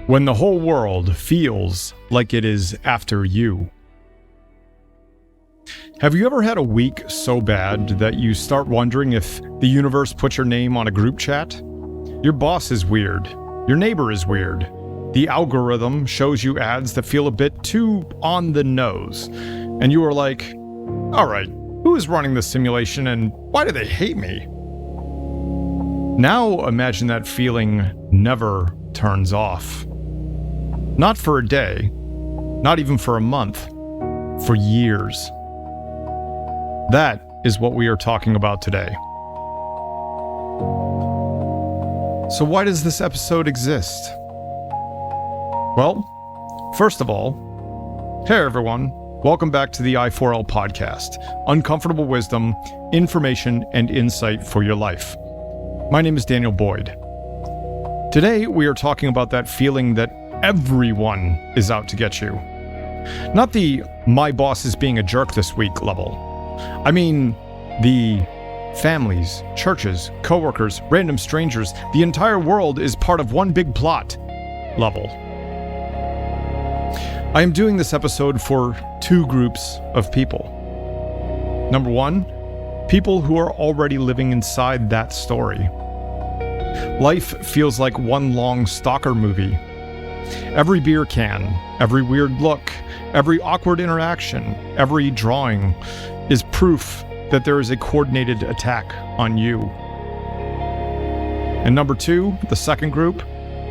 When the whole world feels like it is after you. Have you ever had a week so bad that you start wondering if the universe put your name on a group chat? Your boss is weird. Your neighbor is weird. The algorithm shows you ads that feel a bit too on the nose. And you are like, all right, who is running this simulation and why do they hate me? Now imagine that feeling never turns off. Not for a day, not even for a month, for years. That is what we are talking about today. So why does this episode exist? Well, first of all, hey everyone, welcome back to the I4L podcast, uncomfortable wisdom, information, and insight for your life. My name is Daniel Boyd. Today we are talking about that feeling that everyone is out to get you. Not the my boss is being a jerk this week level. I mean the families, churches, coworkers, random strangers, the entire world is part of one big plot level. I am doing this episode for two groups of people. Number one, people who are already living inside that story. Life feels like one long stalker movie. Every beer can, every weird look, every awkward interaction, every drawing is proof that there is a coordinated attack on you. And number two, the second group,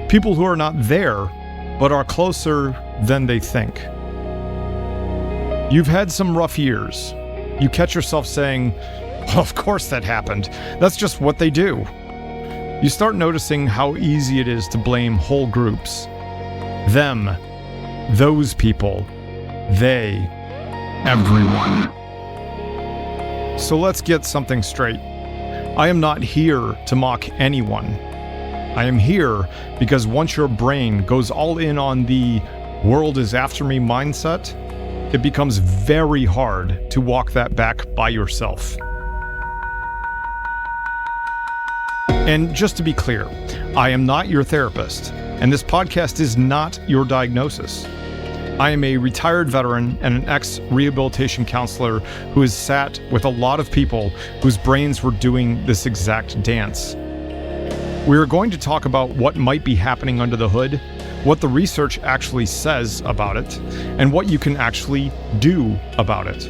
people who are not there, but are closer than they think. You've had some rough years. You catch yourself saying, well, of course that happened. That's just what they do. You start noticing how easy it is to blame whole groups. Them, those people, they, everyone. So let's get something straight. I am not here to mock anyone. I am here because once your brain goes all in on the world is after me mindset, it becomes very hard to walk that back by yourself. And just to be clear, I am not your therapist, and this podcast is not your diagnosis. I am a retired veteran and an ex-rehabilitation counselor who has sat with a lot of people whose brains were doing this exact dance. We are going to talk about what might be happening under the hood, what the research actually says about it, and what you can actually do about it.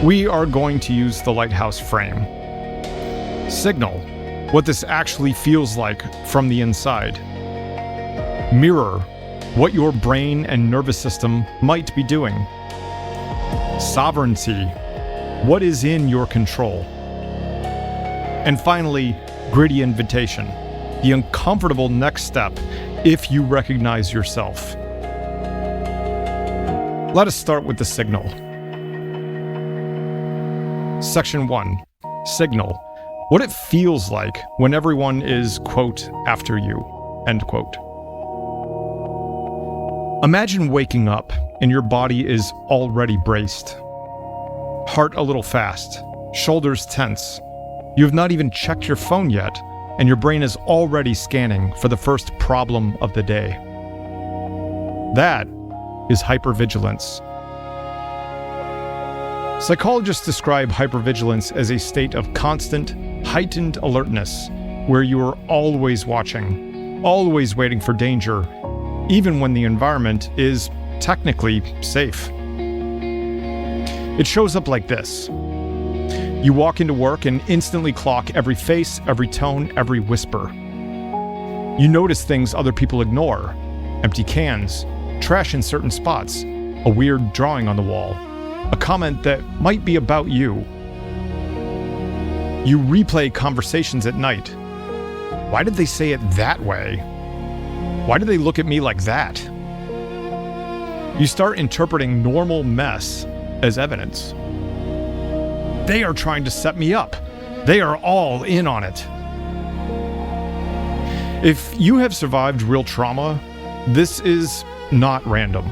We are going to use the lighthouse frame. Signal what this actually feels like from the inside. Mirror what your brain and nervous system might be doing. Sovereignty, what is in your control. And finally, gritty invitation, the uncomfortable next step if you recognize yourself. Let us start with the signal. Section 1, signal. What it feels like when everyone is, quote, after you, end quote. Imagine waking up and your body is already braced. Heart a little fast, shoulders tense. You have not even checked your phone yet, and your brain is already scanning for the first problem of the day. That is hypervigilance. Psychologists describe hypervigilance as a state of constant, heightened alertness, where you are always watching, always waiting for danger, even when the environment is technically safe. It shows up like this. You walk into work and instantly clock every face, every tone, every whisper. You notice things other people ignore. Empty cans, trash in certain spots, a weird drawing on the wall, a comment that might be about you. You replay conversations at night. Why did they say it that way? Why do they look at me like that? You start interpreting normal mess as evidence. They are trying to set me up. They are all in on it. If you have survived real trauma, this is not random.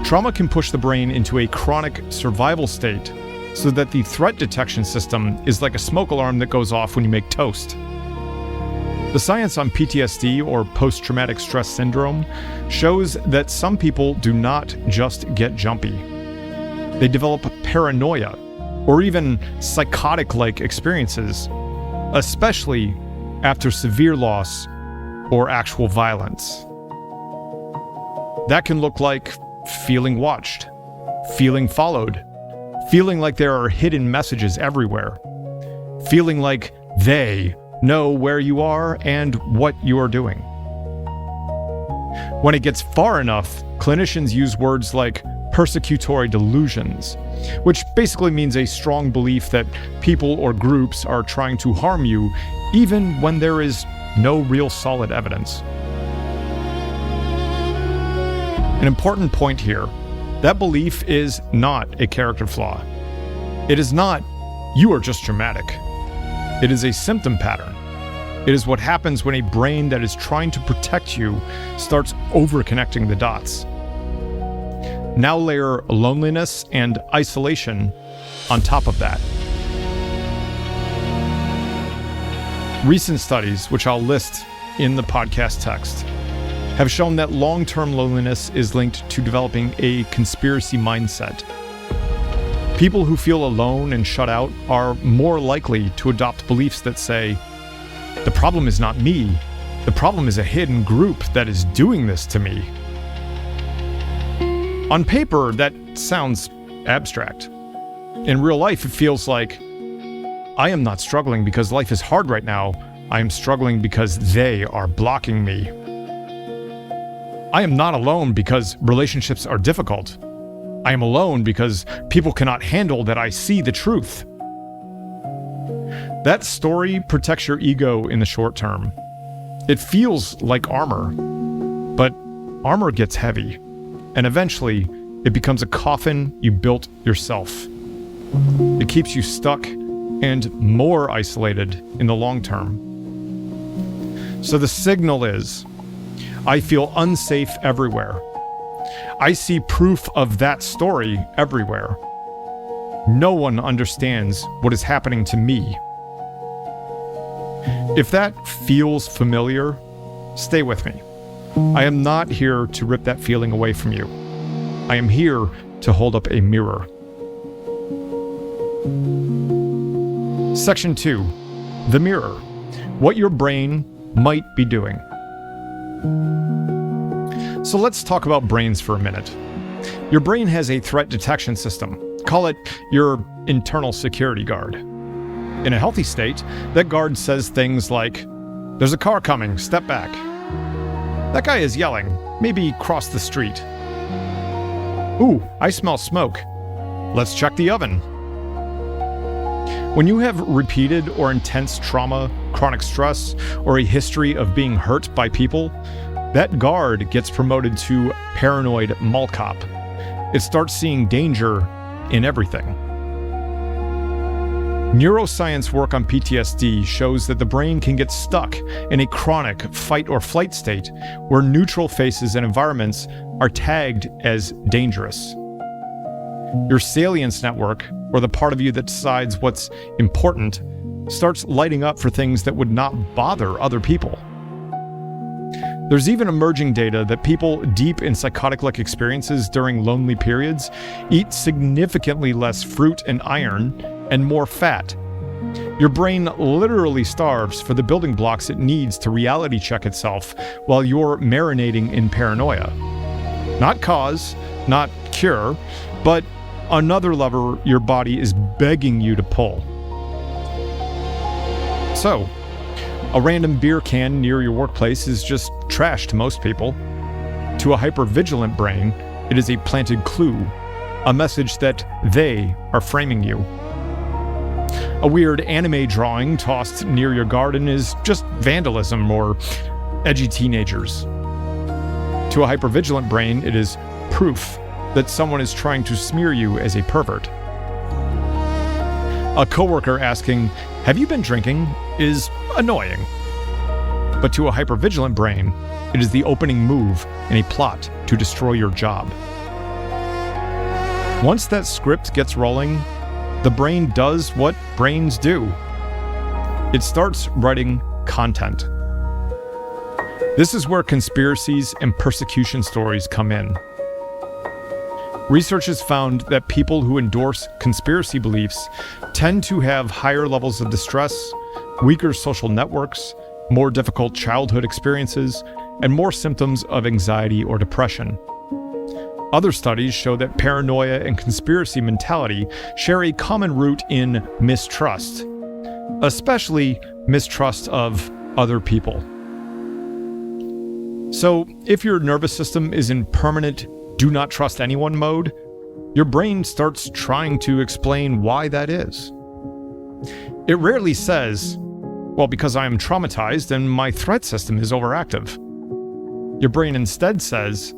Trauma can push the brain into a chronic survival state so that the threat detection system is like a smoke alarm that goes off when you make toast. The science on PTSD, or post-traumatic stress syndrome, shows that some people do not just get jumpy. They develop paranoia, or even psychotic-like experiences, especially after severe loss or actual violence. That can look like feeling watched, feeling followed, feeling like there are hidden messages everywhere, feeling like they know where you are and what you are doing. When it gets far enough, clinicians use words like persecutory delusions, which basically means a strong belief that people or groups are trying to harm you even when there is no real solid evidence. An important point here, that belief is not a character flaw. It is not, you are just dramatic. It is a symptom pattern. It is what happens when a brain that is trying to protect you starts over-connecting the dots. Now layer loneliness and isolation on top of that. Recent studies, which I'll list in the podcast text, have shown that long-term loneliness is linked to developing a conspiracy mindset. People who feel alone and shut out are more likely to adopt beliefs that say, the problem is not me, the problem is a hidden group that is doing this to me. On paper, that sounds abstract. In real life, it feels like, I am not struggling because life is hard right now, I am struggling because they are blocking me. I am not alone because relationships are difficult. I am alone because people cannot handle that I see the truth. That story protects your ego in the short term. It feels like armor, but armor gets heavy, and eventually it becomes a coffin you built yourself. It keeps you stuck and more isolated in the long term. So the signal is, I feel unsafe everywhere. I see proof of that story everywhere. No one understands what is happening to me. If that feels familiar, stay with me. I am not here to rip that feeling away from you. I am here to hold up a mirror. Section 2. The mirror. What your brain might be doing. So let's talk about brains for a minute. Your brain has a threat detection system. Call it your internal security guard. In a healthy state, that guard says things like, there's a car coming, step back. That guy is yelling, maybe cross the street. Ooh, I smell smoke. Let's check the oven. When you have repeated or intense trauma, chronic stress, or a history of being hurt by people, that guard gets promoted to paranoid mall cop. It starts seeing danger in everything. Neuroscience work on PTSD shows that the brain can get stuck in a chronic fight or flight state where neutral faces and environments are tagged as dangerous. Your salience network, or the part of you that decides what's important, starts lighting up for things that would not bother other people. There's even emerging data that people deep in psychotic-like experiences during lonely periods eat significantly less fruit and iron and more fat. Your brain literally starves for the building blocks it needs to reality check itself while you're marinating in paranoia. Not cause, not cure, but another lever your body is begging you to pull. So, a random beer can near your workplace is just trash to most people. To a hypervigilant brain, it is a planted clue, a message that they are framing you. A weird anime drawing tossed near your garden is just vandalism or edgy teenagers. To a hypervigilant brain, it is proof that someone is trying to smear you as a pervert. A coworker asking, "Have you been drinking?" is annoying. But to a hypervigilant brain, it is the opening move in a plot to destroy your job. Once that script gets rolling, the brain does what brains do. It starts writing content. This is where conspiracies and persecution stories come in. Research has found that people who endorse conspiracy beliefs tend to have higher levels of distress, weaker social networks, more difficult childhood experiences, and more symptoms of anxiety or depression. Other studies show that paranoia and conspiracy mentality share a common root in mistrust, especially mistrust of other people. So, if your nervous system is in permanent do not trust anyone mode, your brain starts trying to explain why that is. It rarely says, well, because I am traumatized and my threat system is overactive. Your brain instead says,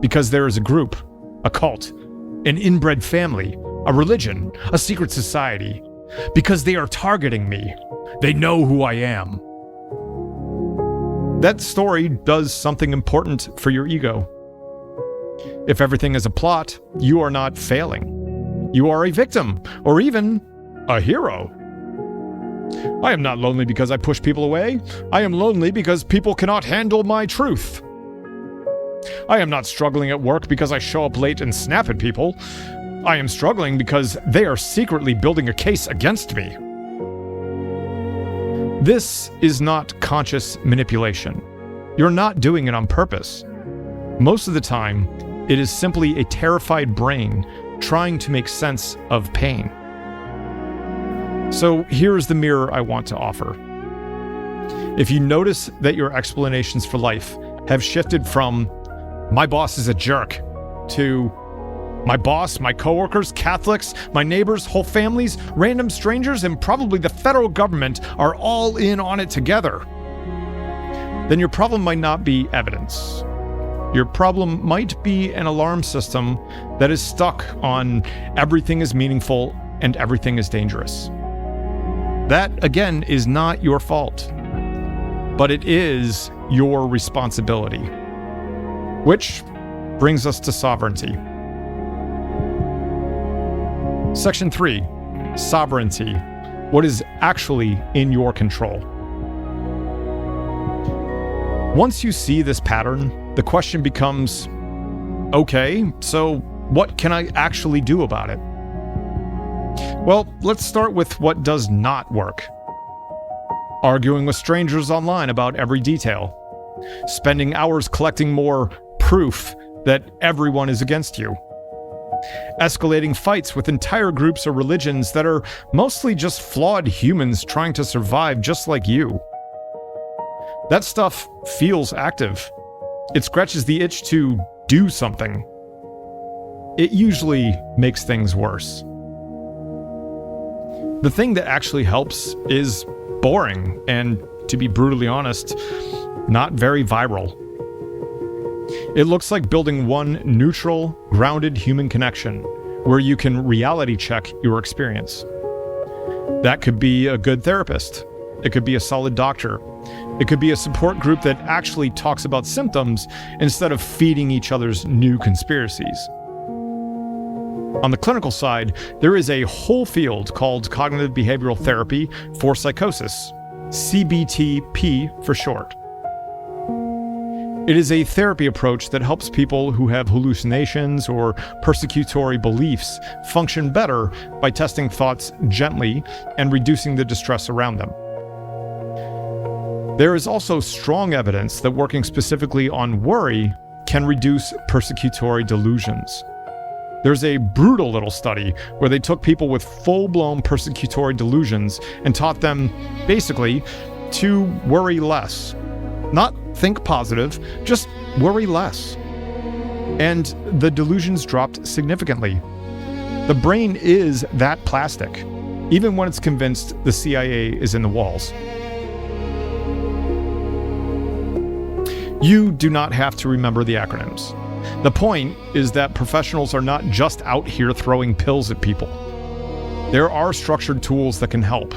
because there is a group, a cult, an inbred family, a religion, a secret society. Because they are targeting me. They know who I am. That story does something important for your ego. If everything is a plot, you are not failing. You are a victim, or even a hero. I am not lonely because I push people away. I am lonely because people cannot handle my truth. I am not struggling at work because I show up late and snap at people. I am struggling because they are secretly building a case against me. This is not conscious manipulation. You're not doing it on purpose. Most of the time, it is simply a terrified brain trying to make sense of pain. So here's the mirror I want to offer. If you notice that your explanations for life have shifted from my boss is a jerk to my boss, my coworkers, Catholics, my neighbors, whole families, random strangers, and probably the federal government are all in on it together, then your problem might not be evidence. Your problem might be an alarm system that is stuck on everything is meaningful and everything is dangerous. That, again, is not your fault, but it is your responsibility. Which brings us to sovereignty. Section 3, sovereignty. What is actually in your control? Once you see this pattern, the question becomes, okay, so what can I actually do about it? Well, let's start with what does not work. Arguing with strangers online about every detail. Spending hours collecting more proof that everyone is against you. Escalating fights with entire groups or religions that are mostly just flawed humans trying to survive just like you. That stuff feels active. It scratches the itch to do something. It usually makes things worse. The thing that actually helps is boring and, to be brutally honest, not very viral. It looks like building one neutral, grounded human connection where you can reality check your experience. That could be a good therapist. It could be a solid doctor. It could be a support group that actually talks about symptoms instead of feeding each other's new conspiracies. On the clinical side, there is a whole field called cognitive behavioral therapy for psychosis, CBTP for short. It is a therapy approach that helps people who have hallucinations or persecutory beliefs function better by testing thoughts gently and reducing the distress around them. There is also strong evidence that working specifically on worry can reduce persecutory delusions. There's a brutal little study where they took people with full-blown persecutory delusions and taught them, basically, to worry less. Not think positive, just worry less. And the delusions dropped significantly. The brain is that plastic, even when it's convinced the CIA is in the walls. You do not have to remember the acronyms. The point is that professionals are not just out here throwing pills at people. There are structured tools that can help.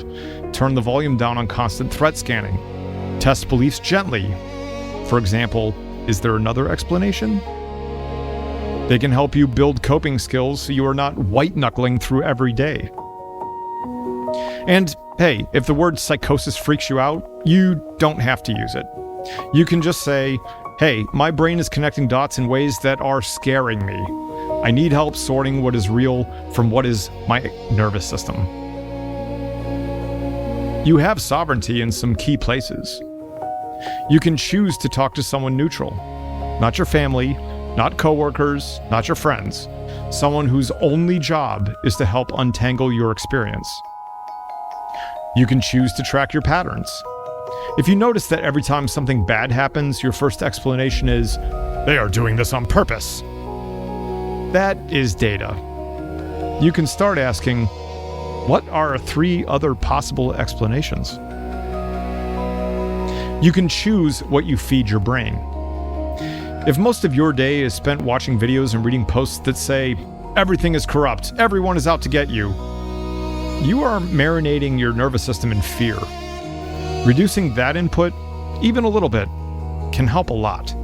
Turn the volume down on constant threat scanning. Test beliefs gently. For example, is there another explanation? They can help you build coping skills so you are not white-knuckling through every day. And hey, if the word psychosis freaks you out, you don't have to use it. You can just say, hey, my brain is connecting dots in ways that are scaring me. I need help sorting what is real from what is my nervous system. You have sovereignty in some key places. You can choose to talk to someone neutral, not your family, not coworkers, not your friends, someone whose only job is to help untangle your experience. You can choose to track your patterns. If you notice that every time something bad happens, your first explanation is, they are doing this on purpose, that is data. You can start asking, what are 3 other possible explanations? You can choose what you feed your brain. If most of your day is spent watching videos and reading posts that say, everything is corrupt, everyone is out to get you, you are marinating your nervous system in fear. Reducing that input, even a little bit, can help a lot.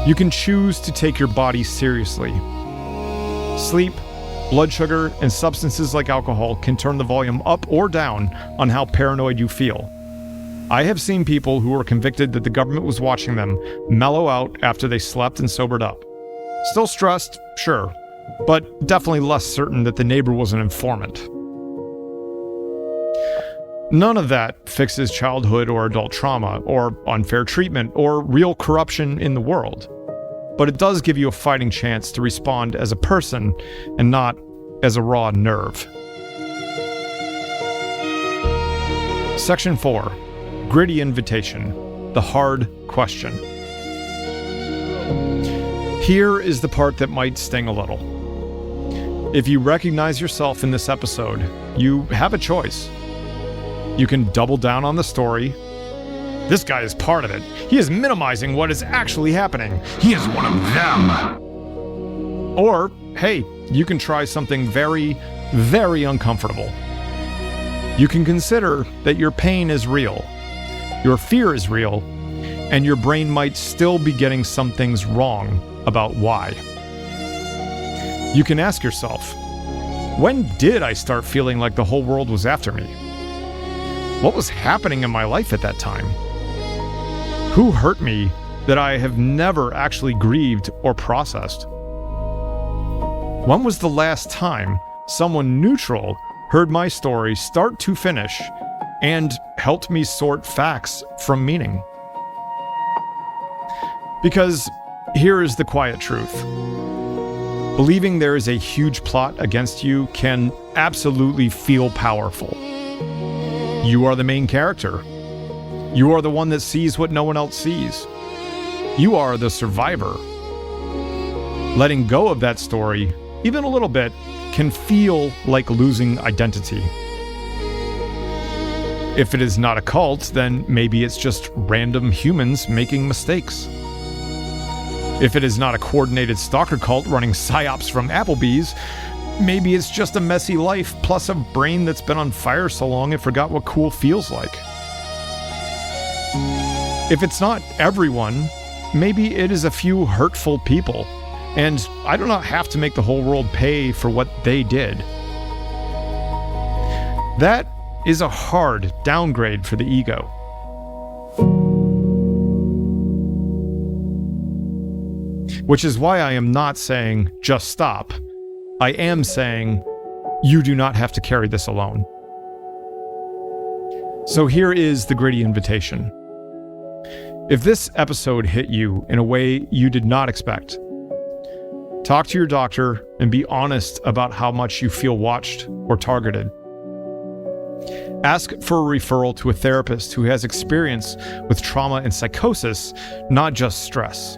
You can choose to take your body seriously. Sleep, blood sugar, and substances like alcohol can turn the volume up or down on how paranoid you feel. I have seen people who were convicted that the government was watching them mellow out after they slept and sobered up. Still stressed, sure, but definitely less certain that the neighbor was an informant. None of that fixes childhood or adult trauma, or unfair treatment, or real corruption in the world. But it does give you a fighting chance to respond as a person and not as a raw nerve. Section 4. Gritty invitation. The hard question. Here is the part that might sting a little. If you recognize yourself in this episode, you have a choice. You can double down on the story. This guy is part of it. He is minimizing what is actually happening. He is one of them. Or, hey, you can try something very, very uncomfortable. You can consider that your pain is real, your fear is real, and your brain might still be getting some things wrong about why. You can ask yourself, when did I start feeling like the whole world was after me? What was happening in my life at that time? Who hurt me that I have never actually grieved or processed? When was the last time someone neutral heard my story start to finish and helped me sort facts from meaning? Because here is the quiet truth. Believing there is a huge plot against you can absolutely feel powerful. You are the main character. You are the one that sees what no one else sees. You are the survivor. Letting go of that story, even a little bit, can feel like losing identity. If it is not a cult, then maybe it's just random humans making mistakes. If it is not a coordinated stalker cult running psyops from Applebee's, maybe it's just a messy life plus a brain that's been on fire so long it forgot what cool feels like. If it's not everyone, maybe it is a few hurtful people, and I do not have to make the whole world pay for what they did. That is a hard downgrade for the ego. Which is why I am not saying, just stop. I am saying, you do not have to carry this alone. So here is the gritty invitation. If this episode hit you in a way you did not expect, talk to your doctor and be honest about how much you feel watched or targeted. Ask for a referral to a therapist who has experience with trauma and psychosis, not just stress.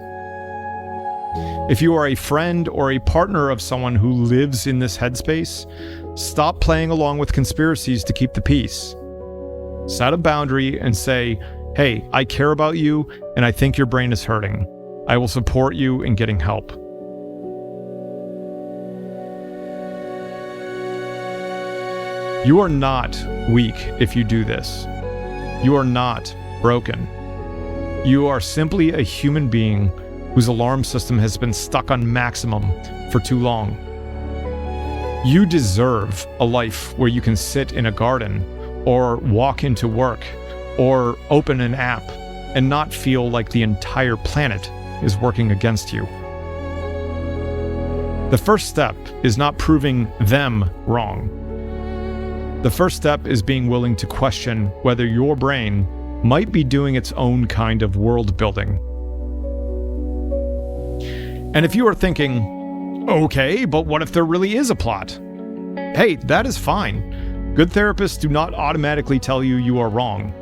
If you are a friend or a partner of someone who lives in this headspace, stop playing along with conspiracies to keep the peace. Set a boundary and say, hey, I care about you and I think your brain is hurting. I will support you in getting help. You are not weak if you do this. You are not broken. You are simply a human being whose alarm system has been stuck on maximum for too long. You deserve a life where you can sit in a garden, or walk into work, or open an app and not feel like the entire planet is working against you. The first step is not proving them wrong. The first step is being willing to question whether your brain might be doing its own kind of world building. And if you are thinking, okay, but what if there really is a plot? Hey, that is fine. Good therapists do not automatically tell you you are wrong.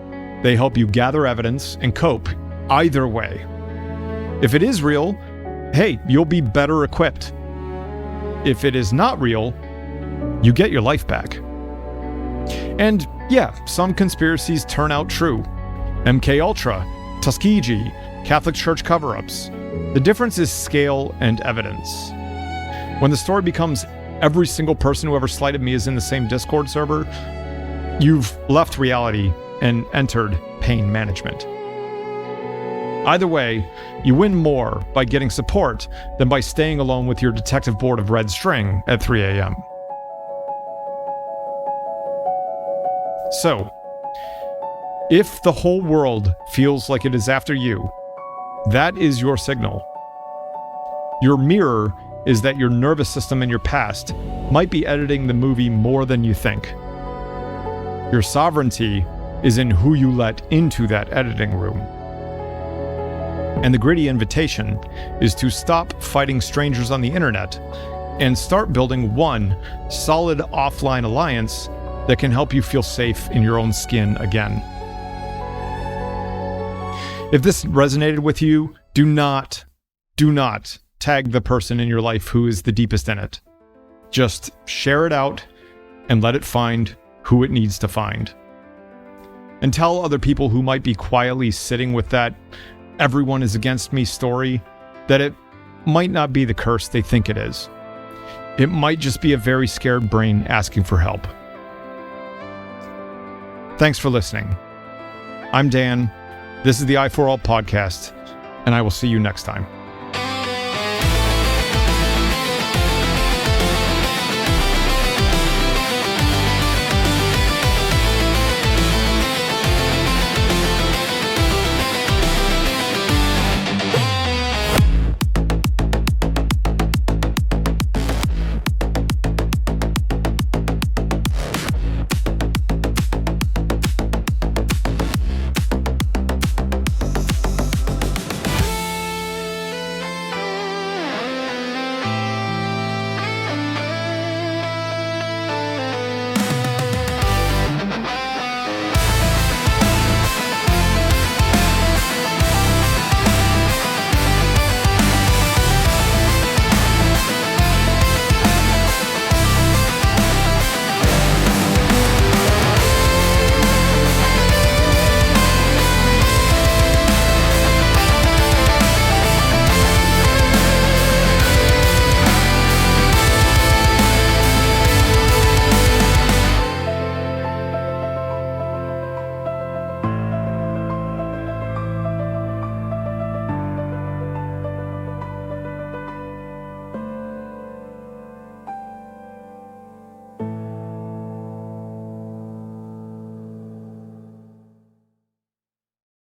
They help you gather evidence and cope either way. If it is real, hey, you'll be better equipped. If it is not real, you get your life back. And yeah, some conspiracies turn out true. MK Ultra, Tuskegee, Catholic Church cover-ups. The difference is scale and evidence. When the story becomes every single person who ever slighted me is in the same Discord server, you've left reality and entered pain management. Either way, you win more by getting support than by staying alone with your detective board of red string at 3 a.m. So, if the whole world feels like it is after you, that is your signal. Your mirror is that your nervous system and your past might be editing the movie more than you think. Your sovereignty is in who you let into that editing room. And the gritty invitation is to stop fighting strangers on the internet and start building one solid offline alliance that can help you feel safe in your own skin again. If this resonated with you, do not tag the person in your life who is the deepest in it. Just share it out and let it find who it needs to find. And tell other people who might be quietly sitting with that everyone is against me story that it might not be the curse they think it is. It might just be a very scared brain asking for help. Thanks for listening. I'm Dan. This is the I4All podcast, and I will see you next time.